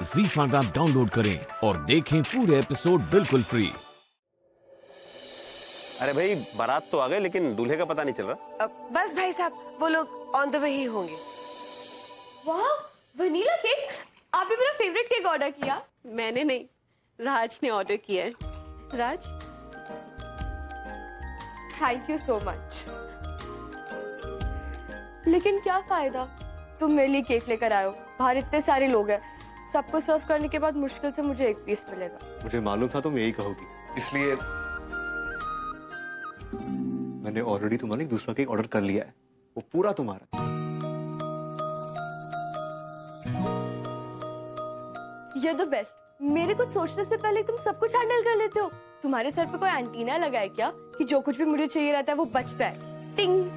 ZEE5 app download करें और देखें पूरे एपिसोड बिल्कुल फ्री। अरे भाई, बारात तो आ गए लेकिन दूल्हे का पता नहीं चल रहा। बस भाई साहब, वो लोग ऑन द वे ही होंगे। वाह, वनीला केक! आपने मेरा फेवरेट केक ऑर्डर किया। मैंने नहीं, राज ने ऑर्डर किया है। राज, थैंक यू सो मच। लेकिन क्या फायदा, तुम मेरे लिए केक लेकर आए हो, बाहर इतने सारे लोग हैं, सबको सर्व करने के बाद मुश्किल से मुझे एक पीस मिलेगा। मुझे मालूम था तुम यही कहोगी, इसलिए मैंने ऑलरेडी तुम्हारे लिए दूसरा केक ऑर्डर कर लिया है, वो पूरा तुम्हारा। You're the best। मेरे कुछ सोचने से पहले तुम सब कुछ हैंडल कर लेते हो। तुम्हारे सर पे कोई एंटीना लगा है क्या कि जो कुछ भी मुझे चाहिए रहता है वो बचता है? टिंग।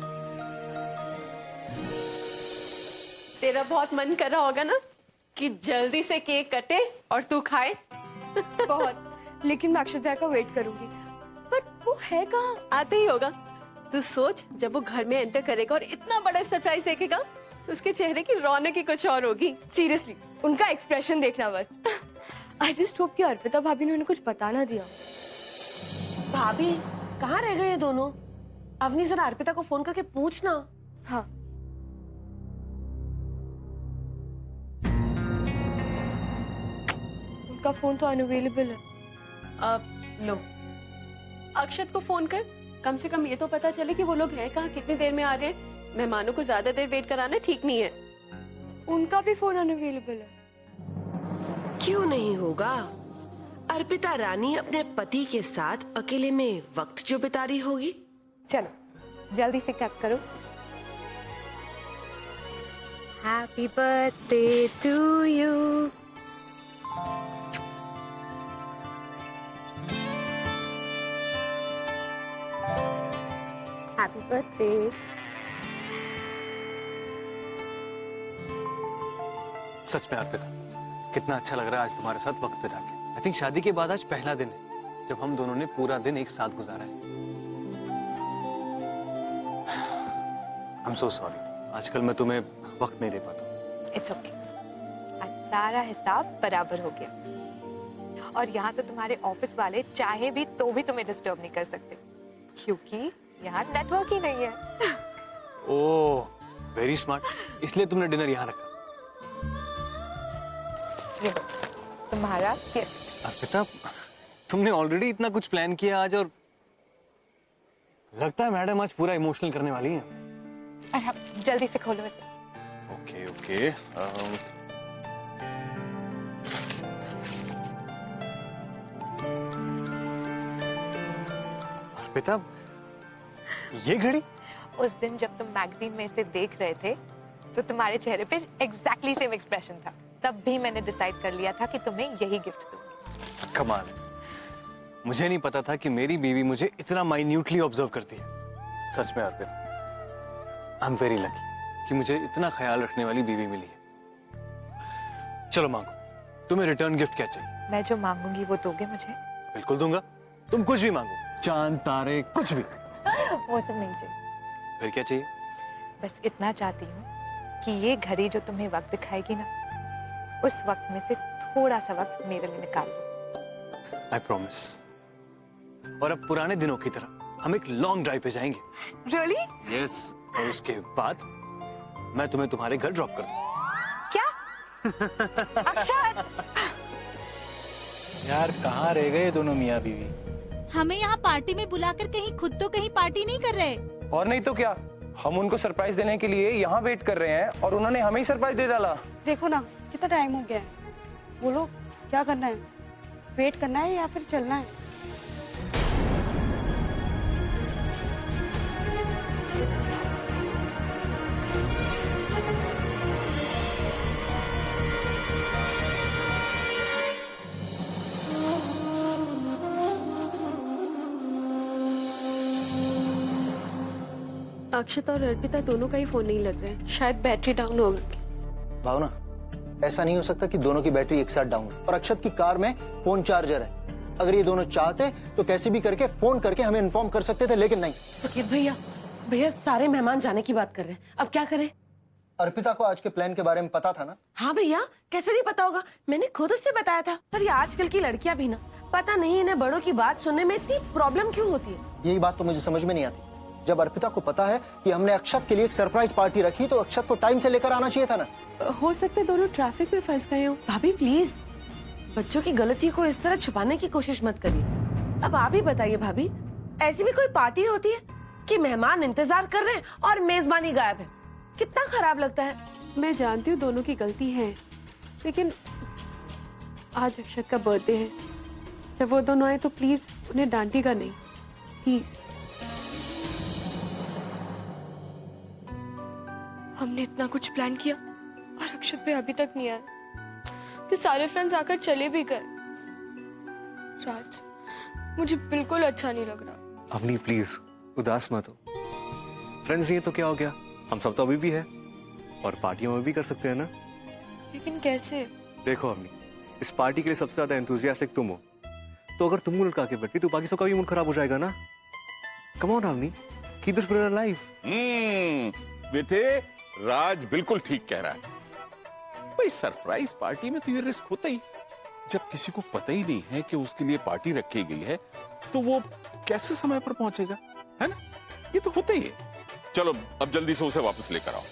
तेरा बहुत मन कर रहा होगा ना कि जल्दी से केक कटे और तू खाए। बहुत, लेकिन मैं अक्षता का वेट करूंगी। पर वो है कहाँ? आते ही होगा। तू सोच, जब वो घर में एंटर करेगा और इतना बड़ा सरप्राइज देखेगा, उसके चेहरे की रौनक ही कुछ और होगी। सीरियसली, उनका एक्सप्रेशन देखना बस। आई जस्ट होप कि अर्पिता भाभी ने उन्हें कुछ बता ना दिया। भाभी कहाँ रह गए ये दोनों? अवनी, जरा अर्पिता को फोन करके पूछना। हाँ। उनका फोन तो अनअवेलेबल है। अब लो, अक्षत को फोन कर, कम से कम ये तो पता चले कि वो लोग हैं कहाँ, कितनी देर में आ रहे हैं। मेहमानों को ज्यादा देर वेट कराना ठीक नहीं है। उनका भी फोन अनअवेलेबल है। क्यों नहीं होगा? अर्पिता रानी अपने पति के साथ अकेले में वक्त जो बिता रही होगी। चलो जल्दी से कट करो। Happy birthday to you. Happy birthday. सच में अर्पिता, कितना अच्छा लग रहा है आज तुम्हारे साथ वक्त बिता के। आई थिंक शादी के बाद आज पहला दिन है जब हम दोनों ने पूरा दिन एक साथ गुजारा है। आई एम सो सॉरी, आजकल मैं तुम्हें वक्त नहीं दे पाता। इट्स ओके, आज सारा हिसाब बराबर हो गया। और यहाँ तो तुम्हारे ऑफिस वाले चाहे भी तो भी तुम्हें डिस्टर्ब नहीं कर सकते, क्योंकि यहाँ नेटवर्क ही नहीं है। ओह, वेरी स्मार्ट, इसलिए तुमने डिनर यहाँ रखा। ये लो, तुम्हारा गिफ्ट। अर्पिता, तुमने ऑलरेडी इतना कुछ प्लान किया आज, और लगता है मैडम आज पूरा इमोशनल करने वाली हैं। अच्छा, जल्दी से खोलो इसे। Okay okay. अर्पिता, ये घड़ी? उस दिन जब तुम मैगजीन में इसे देख रहे थे तो तुम्हारे चेहरे पे एग्जैक्टली सेम एक्सप्रेशन था। तब भी मैंने डिसाइड कर लिया था कि तुम्हें यही गिफ्ट दूंगी। कमाल है, मुझे नहीं पता था कि मेरी बीवी मुझे इतना माइन्यूटली ऑब्जर्व करती है। सच में Arpita, I am very lucky कि मुझे इतना ख्याल रखने वाली बीवी मिली है। चलो मांगो, तुम्हें रिटर्न गिफ्ट क्या चाहिए? मैं जो मांगूंगी वो दोगे मुझे? बिल्कुल दूंगा, तुम कुछ भी मांगो, चांद तारे कुछ भी। वो सब नहीं चाहिए। फिर क्या चाहिए? बस इतना चाहती हूँ कि ये घड़ी जो तुम्हें वक्त दिखाएगी ना, उस वक्त में से थोड़ा सा वक्त मेरे लिए निकाल दो। I promise. और अब पुराने दिनों की तरह हम एक लॉन्ग ड्राइव पे जाएंगे। रियली? यस, और उसके बाद मैं तुम्हें तुम्हारे घर ड्रॉप कर दूँ। क्या? अक्षत! यार कहाँ रह गए दोनों मियाँ बीवी? हमें यहाँ पार्टी में बुलाकर कहीं खुद तो कहीं पार्टी नहीं कर रहे। और नहीं तो क्या, हम उनको सरप्राइज देने के लिए यहाँ वेट कर रहे हैं और उन्होंने हमें ही सरप्राइज दे डाला। देखो ना, कितना टाइम हो गया है। बोलो क्या करना है, वेट करना है या फिर चलना है? अक्षत और अर्पिता दोनों का ही फोन नहीं लग रहा है, शायद बैटरी डाउन हो गई। भावना, ऐसा नहीं हो सकता कि दोनों की बैटरी एक साथ डाउन है। और अक्षत की कार में फोन चार्जर है। अगर ये दोनों चाहते तो कैसे भी करके फोन करके हमें इन्फॉर्म कर सकते थे, लेकिन नहीं। सुखित भैया, भैया सारे मेहमान जाने की बात कर रहे हैं, अब क्या करें? अर्पिता को आज के प्लान के बारे में पता था ना? हाँ भैया, कैसे नहीं पता होगा, मैंने खुद उससे बताया था। पर ये आजकल की लड़कियां भी ना, पता नहीं इन्हें बड़ों की बात सुनने में इतनी प्रॉब्लम क्यों होती है। यही बात तो मुझे समझ में नहीं आती। जब अर्पिता को पता है कि हमने अक्षत के लिए एक सरप्राइज पार्टी रखी, तो अक्षत को टाइम से लेकर आना चाहिए था ना। हो सकता है दोनों ट्रैफिक में फंस गए हो। भाभी प्लीज, बच्चों की गलती को इस तरह छुपाने की कोशिश मत करिए। अब आप ही बताइए भाभी, ऐसी भी कोई पार्टी होती है कि मेहमान इंतजार कर रहे हैं और मेजबानी गायब है? कितना खराब लगता है। मैं जानती हूँ दोनों की गलती है, लेकिन आज अक्षत का बर्थडे है। जब वो दोनों आए तो प्लीज उन्हें डांटिएगा नहीं, प्लीज। हमने इतना कुछ प्लान किया और अक्षत पे अभी तक नहीं आया। कि सारे फ्रेंड्स आकर चले भी गए। राज, मुझे बिल्कुल अच्छा नहीं लग रहा। अवनी प्लीज उदास मत हो। फ्रेंड्स नहीं है तो क्या हो गया, हम सब तो अभी भी है और पार्टियों में भी कर सकते हैं ना। लेकिन कैसे? देखो अवनी, इस पार्टी के लिए सबसे ज्यादा एंथुसियास्टिक तुम हो, तो अगर तुम लड़का के बैठती तो बाकी सबका भी मूड खराब हो जाएगा ना। Come on Avani, keep this brother live. बेटे, राज बिल्कुल ठीक कह रहा है। भाई सरप्राइज पार्टी में तो ये रिस्क होता ही। जब किसी को पता ही नहीं है कि उसके लिए पार्टी रखी गई है, तो वो कैसे समय पर पहुंचेगा, है ना? ये तो होता ही है। चलो अब जल्दी से उसे वापस लेकर आओ।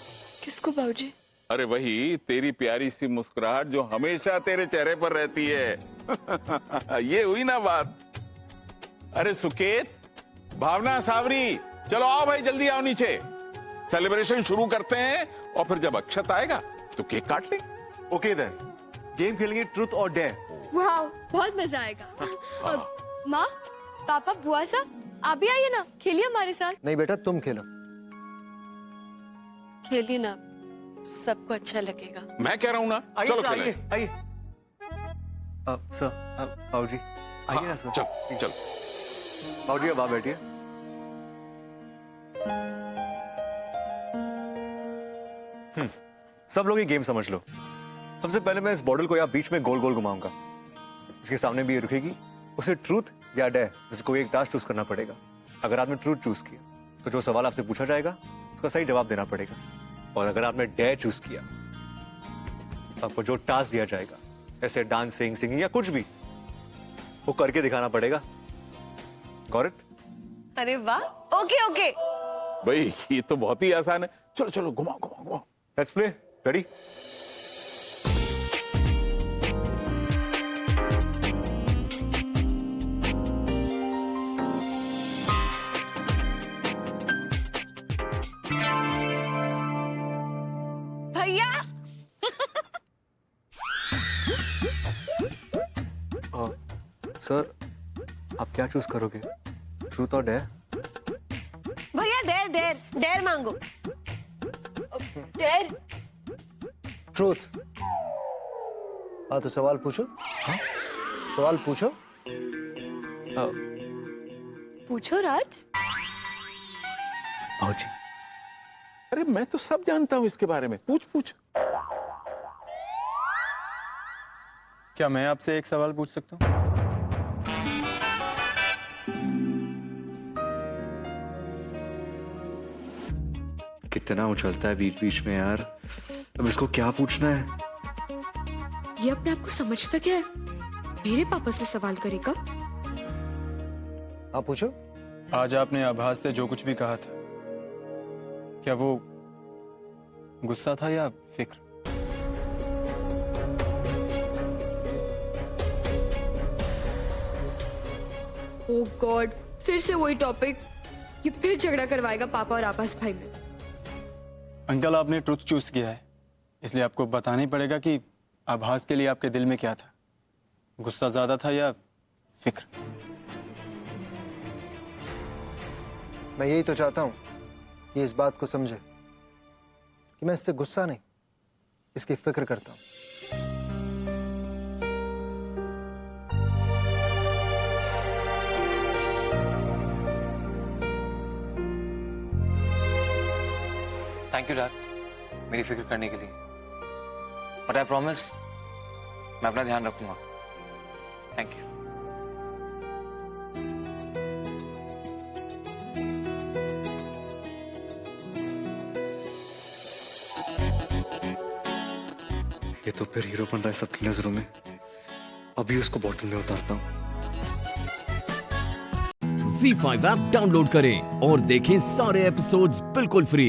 किसको बाबूजी? अरे वही, तेरी प्यारी सी मुस्कुराहट जो हमेशा तेरे चेहरे पर रहती है। ये हुई ना बात। अरे सुकेत, भावना, सावरी, चलो आओ भाई, जल्दी आओ नीचे। सेलिब्रेशन शुरू करते हैं और फिर जब अक्षत आएगा तो केक काट लेंगे। ओके देन, गेम खेलेंगे ट्रूथ और डेयर। वाह, बहुत मजा आएगा। माँ, पापा, बुआ साहब, आप भी आइए ना, खेलिए हमारे साथ। नहीं बेटा, तुम खेलो। खेलिए ना, सबको अच्छा लगेगा। मैं कह रहा हूं ना, चलो खेलें। आइए सर, बाबूजी आइए ना सर। चल चल बाबूजी अब आप बैठिए। सब लोग ये गेम समझ लो। सबसे पहले मैं इस बॉटल को यहाँ बीच में गोल गोल घुमाऊंगा। इसके सामने भी ये रुकेगी। उसे ट्रूथ या डेयर, जैसे कोई एक टास्क चूज करना पड़ेगा। अगर आपने ट्रूथ चूज किया तो जो सवाल आपसे पूछा जाएगा उसका सही जवाब देना पड़ेगा, और अगर आपने डेयर चूज किया तो आपको जो टास्क दिया जाएगा, जैसे डांसिंग, सिंगिंग या कुछ भी, वो करके दिखाना पड़ेगा। Got it? अरे वाह, ओके ओके। भाई ये तो बहुत ही आसान है। चलो चलो घुमाओ घुमाओ घुमाओ। Let's play. रेडी? भैया सर, आप क्या चूज करोगे, ट्रूथ और डेयर? भैया, डेयर डेयर डेयर मांगो। डेयर। ट्रूथ। हाँ तो सवाल पूछो। हाँ? सवाल पूछो। पूछो राज। बाबूजी, अरे मैं तो सब जानता हूं इसके बारे में, पूछ पूछ। क्या मैं आपसे एक सवाल पूछ सकता हूँ? कितना उछलता है बीच बीच में यार। अब इसको क्या पूछना है? ये अपने आप को समझता क्या है? मेरे पापा से सवाल करेगा। आप पूछो। आज आपने आभास से जो कुछ भी कहा था, क्या वो गुस्सा था या फिक्र? ओह गॉड, फिर से वही टॉपिक। ये फिर झगड़ा करवाएगा पापा और आभास भाई में। अंकल, आपने ट्रुथ चूज किया है, इसलिए आपको बताना ही पड़ेगा कि आभास के लिए आपके दिल में क्या था। गुस्सा ज्यादा था या फिक्र? मैं यही तो चाहता हूं कि इस बात को समझे कि मैं इससे गुस्सा नहीं, इसकी फिक्र करता हूं। थैंक यू डैड, मेरी फिक्र करने के लिए। बट आई प्रॉमिस, मैं अपना ध्यान रखूंगा। Thank you. ये तो फिर हीरो बन रहा है सबकी नजरों में। अभी उसको बॉटल में उतारता हूँ। ZEE5 ऐप डाउनलोड करें और देखें सारे एपिसोड्स बिल्कुल फ्री।